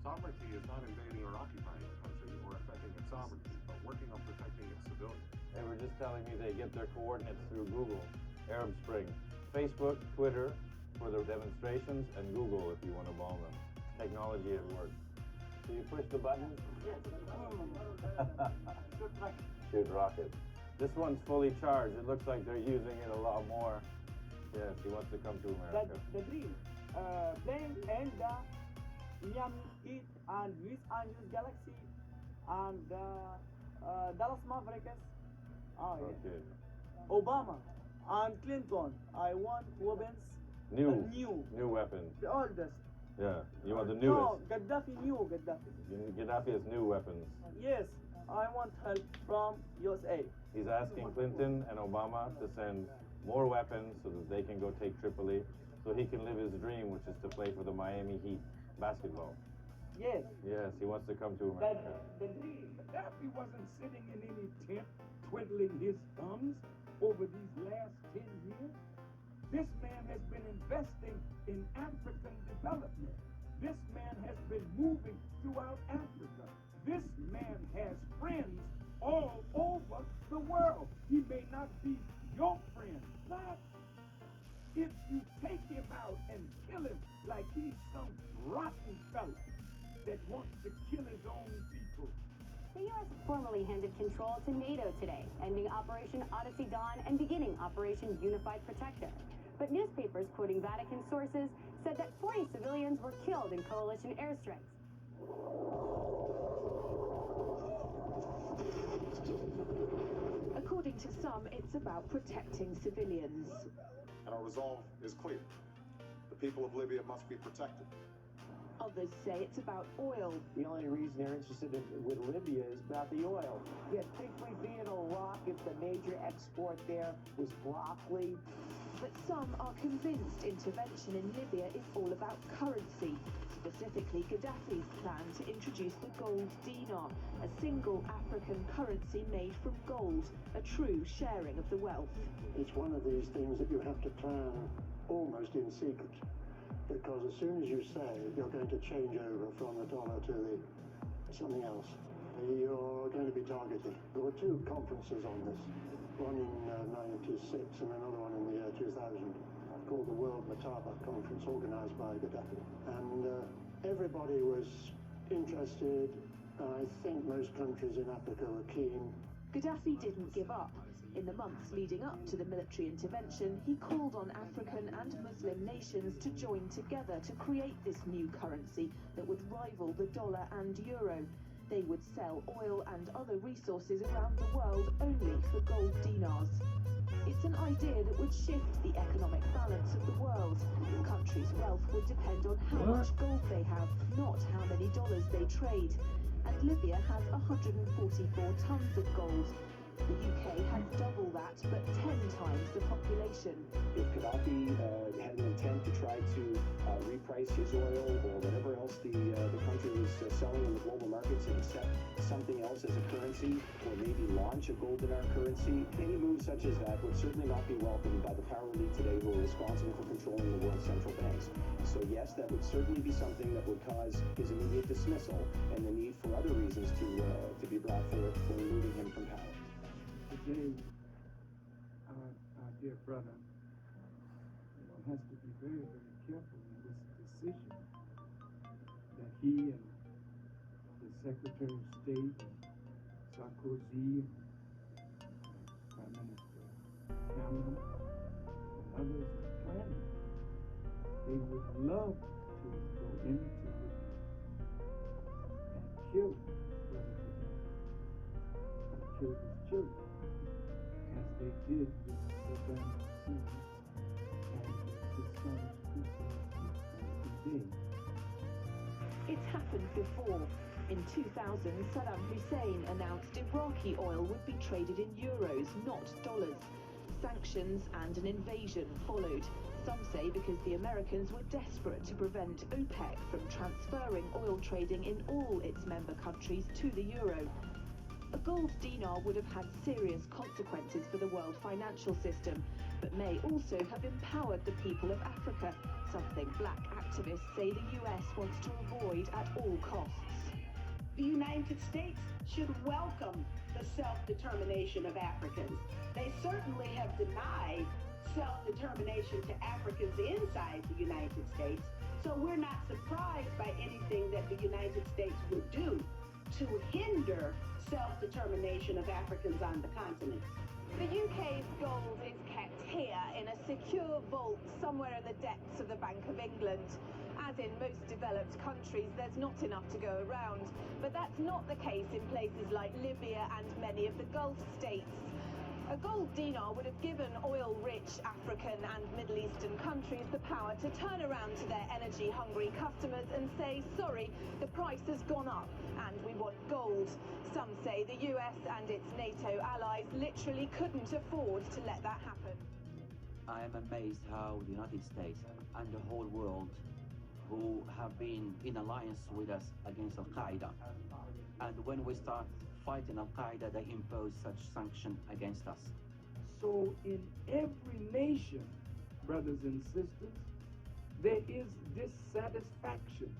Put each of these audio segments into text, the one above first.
Sovereignty is not invading or occupying a country or affecting its sovereignty, but working on protecting its civilians. They were just telling me they get their coordinates through Google. Arab Spring. Facebook, Twitter for their demonstrations, and Google if you want to bomb them. Technology at work. So you push the button? Yes. Shoot rocket. This one's fully charged. It looks like they're using it a lot more. Yes, he wants to come to America. The dream. Playing in the Miami Heat and Los Angeles Galaxy and Dallas Mavericks. Oh, yeah. Okay. Obama and Clinton. I want weapons. New weapons. The oldest. Yeah, you want the newest. No, Gaddafi. Gaddafi has new weapons. Yes, I want help from USA. He's asking Clinton and Obama to send more weapons so that they can go take Tripoli, so he can live his dream, which is to play for the Miami Heat basketball. Yes. Yes, he wants to come to America. The dream. Gaddafi wasn't sitting in any tent twiddling his thumbs over these last 10 years. This man has been investing in African development. This man has been moving throughout Africa. This man has friends all over the world. He may not be your friend, but if you take him out and kill him like he's some rotten fella that wants to kill his own people. The U.S. formally handed control to NATO today, ending Operation Odyssey Dawn and beginning Operation Unified Protector. But newspapers quoting Vatican sources said that 40 civilians were killed in coalition airstrikes. According to some, it's about protecting civilians. And our resolve is clear. The people of Libya must be protected. Others say it's about oil. The only reason they're interested with Libya is about the oil. You'd think we'd be in Iraq if the major export there was broccoli. But some are convinced intervention in Libya is all about currency, specifically Gaddafi's plan to introduce the gold dinar, a single African currency made from gold, a true sharing of the wealth. It's one of these things that you have to plan almost in secret, because as soon as you say you're going to change over from the dollar to something else, you're going to be targeted. There were two conferences on this, one in 96 and another one in the year 2000, called the World Mataba Conference, organized by Gaddafi. And everybody was interested. I think most countries in Africa were keen. Gaddafi didn't give up. In the months leading up to the military intervention, he called on African and Muslim nations to join together to create this new currency that would rival the dollar and euro. They would sell oil and other resources around the world only for gold dinars. It's an idea that would shift the economic balance of the world. Countries' wealth would depend on how much gold they have, not how many dollars they trade. And Libya has 144 tons of gold. The UK has double that, but 10 times the population. If Gaddafi had an intent to try to reprice his oil or whatever else the country was selling in the global markets and accept something else as a currency, or maybe launch a gold dinar currency, any move such as that would certainly not be welcomed by the power elite today who are responsible for controlling the world's central banks. So yes, that would certainly be something that would cause his immediate dismissal and the need for other reasons to be brought forth for removing him from power. Today, our dear brother, has to be very, very careful in this decision that he and the Secretary of State, and Sarkozy, and Prime Minister Cameron, and others are planning. They would love to go into Libya and kill Brother Gaddafi, and kill his children, as they did with Saddam Hussein and his sons today. It's happened before. In 2000, Saddam Hussein announced Iraqi oil would be traded in euros, not dollars. Sanctions and an invasion followed. Some say because the Americans were desperate to prevent OPEC from transferring oil trading in all its member countries to the euro. A gold dinar would have had serious consequences for the world financial system, but may also have empowered the people of Africa, something black activists say the US wants to avoid at all costs. The United States should welcome the self-determination of Africans. They certainly have denied self-determination to Africans inside the United States, so we're not surprised by anything that the United States would do to hinder self-determination of Africans on the continent. The UK's gold is kept here in a secure vault somewhere in the depths of the Bank of England. As in most developed countries, there's not enough to go around. But that's not the case in places like Libya and many of the Gulf states. A gold dinar would have given oil-rich African and Middle Eastern countries the power to turn around to their energy-hungry customers and say, sorry, the price has gone up and we want gold. Some say the US and its NATO allies literally couldn't afford to let that happen. I am amazed how the United States and the whole world, who have been in alliance with us against Al-Qaeda, and when we start fighting Al-Qaeda, they impose such sanction against us. So in every nation, brothers and sisters, there is dissatisfaction.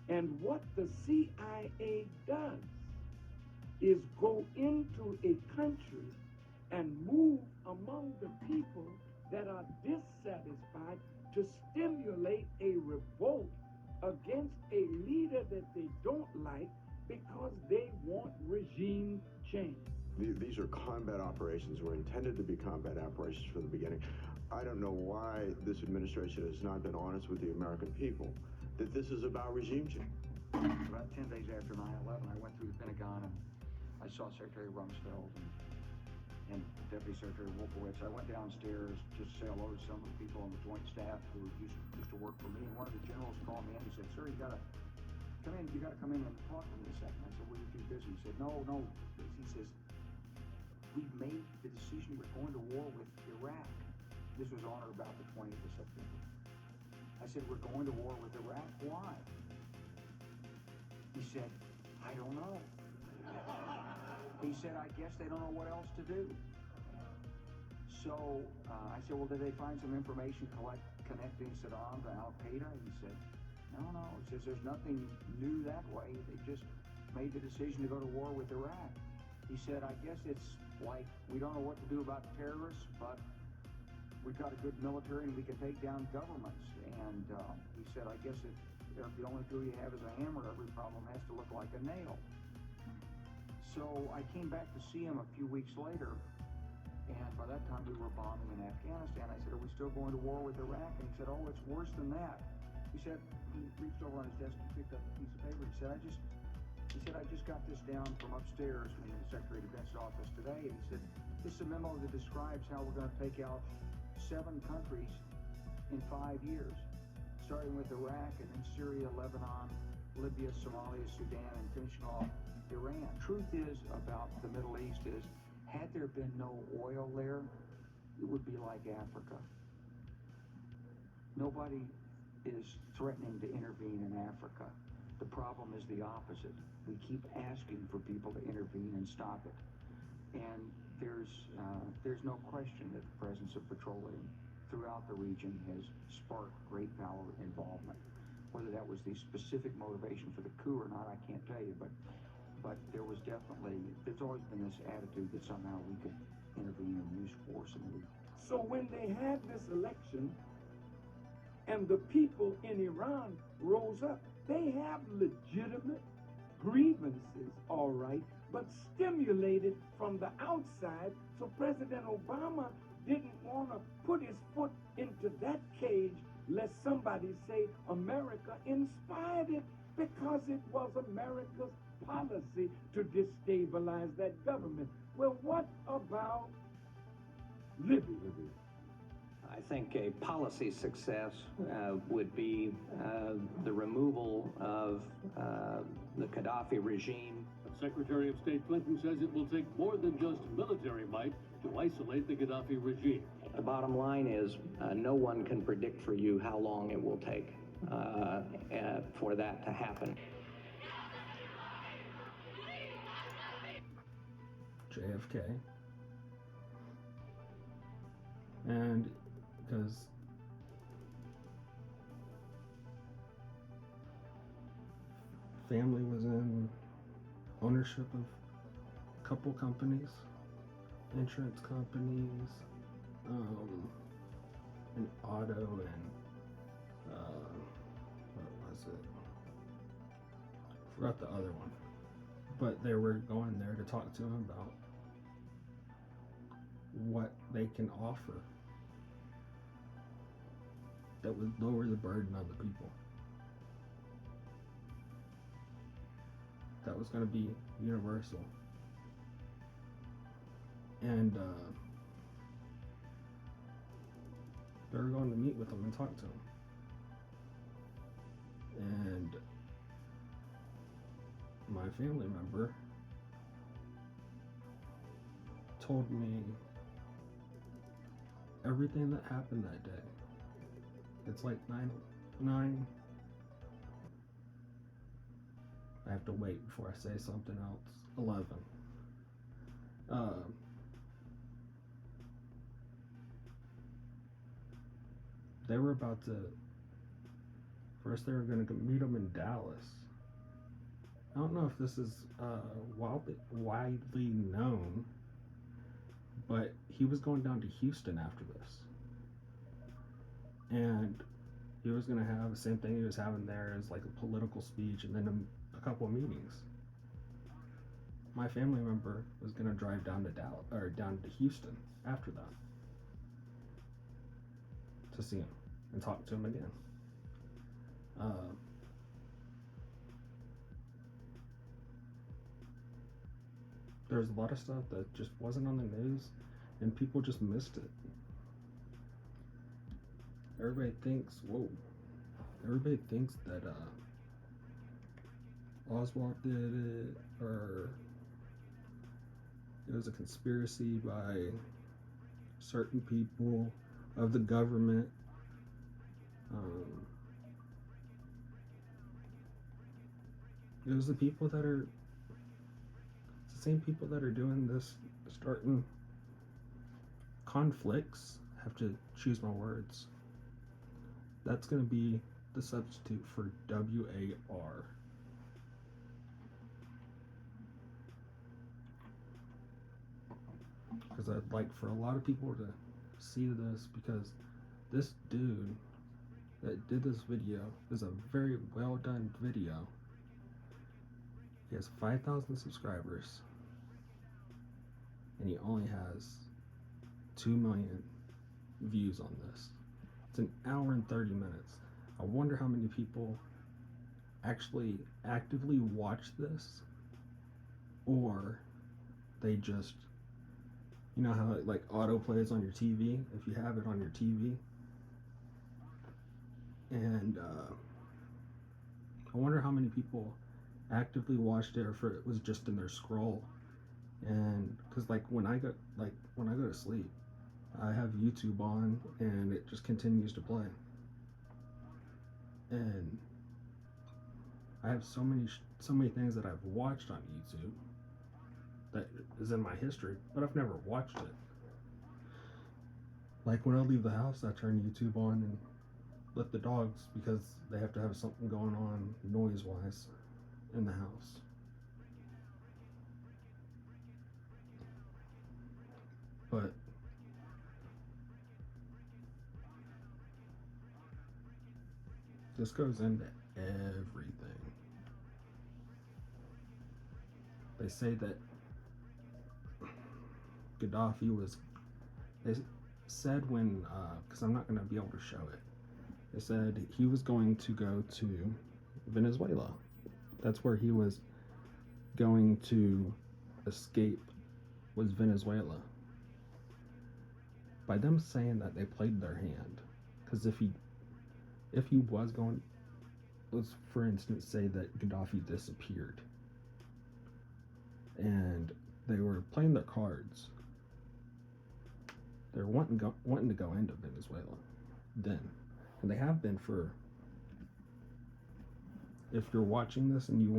And what the CIA does is go into a country and move among the people that are dissatisfied to stimulate a revolt against a leader that they don't like because they want regime change. These are combat operations, were intended to be combat operations from the beginning. I don't know why this administration has not been honest with the American people that this is about regime change. About 10 days after 9/11, I went through the Pentagon and I saw Secretary Rumsfeld and Deputy Secretary Wolfowitz. I went downstairs just to say hello to some of the people on the Joint Staff who used to work for me. And one of the generals called me in and said, "Sir, you got to come in and talk to me a second." I said, "Well, you're too busy." He said, No. He says, "We've made the decision. We're going to war with Iraq." This was on or about the 20th of September. I said, "We're going to war with Iraq. Why?" He said, "I don't know." He said, "I guess they don't know what else to do." So I said, "Well, did they find some information connecting Saddam to Al-Qaeda?" He said, No. He says, "There's nothing new that way. They just made the decision to go to war with Iraq." He said, "I guess it's like we don't know what to do about terrorists, but we've got a good military and we can take down governments." And he said, "I guess if the only tool you have is a hammer, every problem has to look like a nail." So I came back to see him a few weeks later, and by that time we were bombing in Afghanistan. I said, "Are we still going to war with Iraq?" And he said, "Oh, it's worse than that." He said, he reached over on his desk and picked up a piece of paper. He said, I just got this down from upstairs from the Secretary of Defense's office today. And he said, "This is a memo that describes how we're going to take out 7 countries in 5 years, starting with Iraq and then Syria, Lebanon, Libya, Somalia, Sudan, and finishing off Iran." Truth is about the Middle East is, had there been no oil there, it would be like Africa. Nobody is threatening to intervene in Africa. The problem is the opposite. We keep asking for people to intervene and stop it. And there's no question that the presence of petroleum throughout the region has sparked great power involvement. Whether that was the specific motivation for the coup or not, I can't tell you, but there's always been this attitude that somehow we could intervene and use force. So when they had this election and the people in Iran rose up, they have legitimate grievances, all right, but stimulated from the outside. So President Obama didn't want to put his foot into that cage lest somebody say America inspired it, because it was America's policy to destabilize that government. Well, what about Libya? I think a policy success would be the removal of the Gaddafi regime. Secretary of State Clinton says it will take more than just military might to isolate the Gaddafi regime. The bottom line is no one can predict for you how long it will take for that to happen. JFK. And because family was in ownership of a couple companies, insurance companies, an auto, and what was it? Forgot the other one. But they were going there to talk to him about what they can offer that would lower the burden on the people. That was going to be universal. And they were going to meet with him and talk to him. And my family member told me everything that happened that day. It's like 9. I have to wait before I say something else. 11. They were about to. First, they were going to meet him in Dallas. I don't know if this is widely known, but he was going down to Houston after this. And he was going to have the same thing he was having there as like a political speech and then a couple of meetings. My family member was going to drive down to down to Houston after that to see him and talk to him again. There's a lot of stuff that just wasn't on the news and people just missed it. Everybody thinks that Oswald did it, or it was a conspiracy by certain people of the government. It was the people that are, it's the same people that are doing this, starting conflicts. I have to choose my words. That's going to be the substitute for WAR. Because I'd like for a lot of people to see this, because this dude that did this video is a very well done video. He has 5,000 subscribers and he only has 2 million views on this. It's an hour and 30 minutes. I wonder how many people actually actively watch this, or they just, you know how it like auto plays on your TV, if you have it on your TV. And I wonder how many people actively watched it, or if it was just in their scroll. And because like when I go to sleep, I have YouTube on and it just continues to play. And I have so many things that I've watched on YouTube that is in my history, but I've never watched it. Like when I leave the house, I turn YouTube on and let the dogs, because they have to have something going on noise-wise in the house. But this goes into everything. They say that Gaddafi was, they said when, because I'm not going to be able to show it, they said he was going to go to Venezuela. That's where he was going to escape, was Venezuela. By them saying that, they played their hand. Because if he was going, let's for instance say that Gaddafi disappeared, and they were playing their cards. They're wanting to go into Venezuela then, and they have been for. If you're watching this and you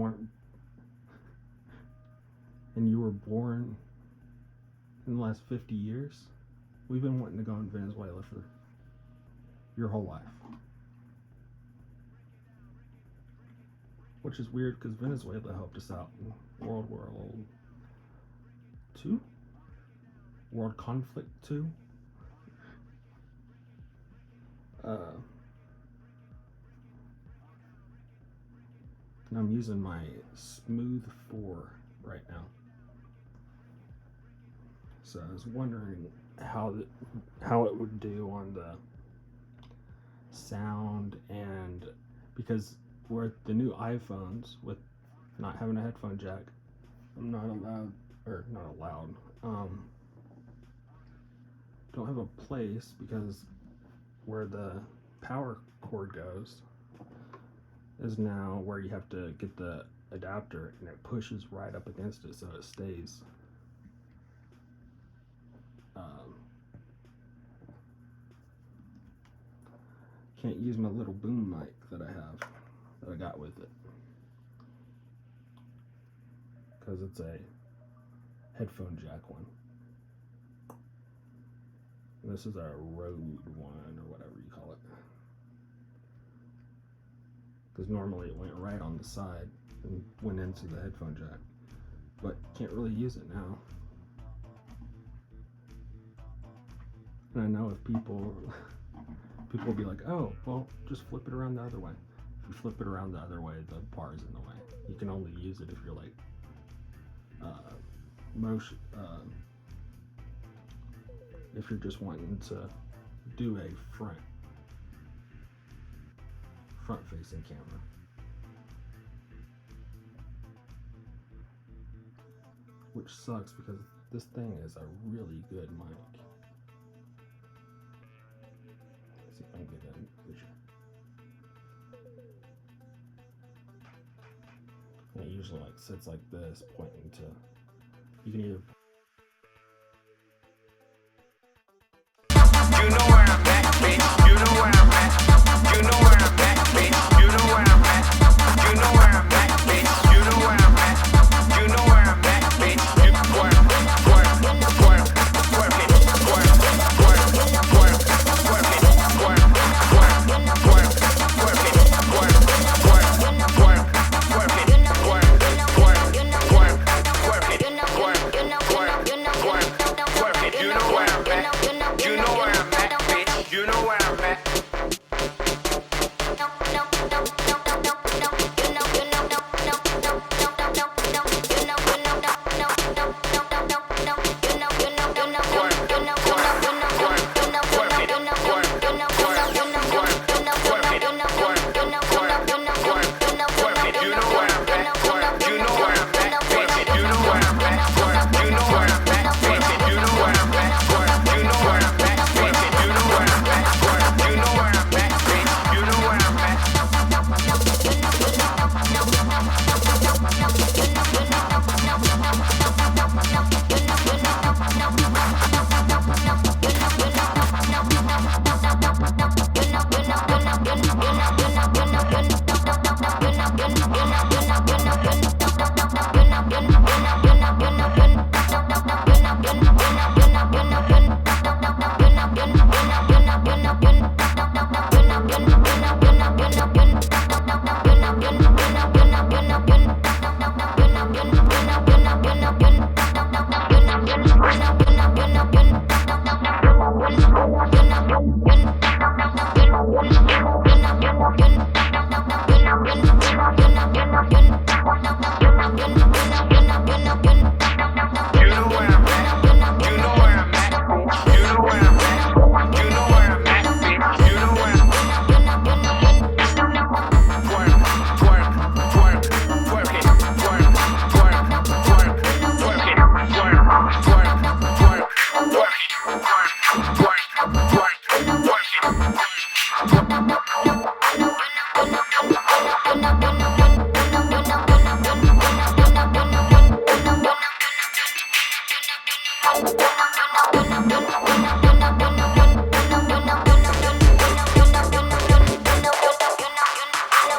were born in the last 50 years, we've been wanting to go in Venezuela for your whole life. Which is weird because Venezuela helped us out in World War II? World Conflict II? And I'm using my Smooth 4 right now. So I was wondering how it would do on the sound, and because with the new iPhones with not having a headphone jack, I'm not allowed, don't have a place, because where the power cord goes is now where you have to get the adapter, and it pushes right up against it so it stays. Can't use my little boom mic that I got with it, because it's a headphone jack one. And this is a Rode one, or whatever you call it, because normally it went right on the side and went into the headphone jack, but can't really use it now. And I know if people will be like, oh, well, just flip it around the other way. If you flip it around the other way, the bar is in the way. You can only use it if you're like if you're just wanting to do a front facing camera. Which sucks because this thing is a really good mic. See if I can get that in picture. And it usually like sits like this, pointing to, you can either